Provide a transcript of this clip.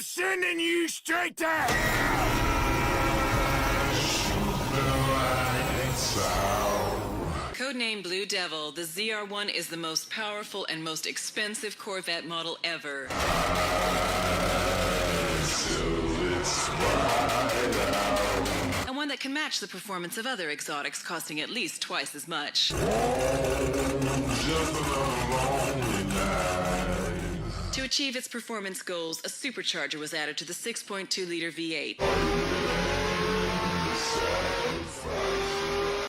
sending you straight to hell! Codename Blue Devil, the ZR-1 is the most powerful and most expensive Corvette model ever. And one that can match the performance of other exotics costing at least twice as much. To achieve its performance goals, a supercharger was added to the 6.2-liter V8.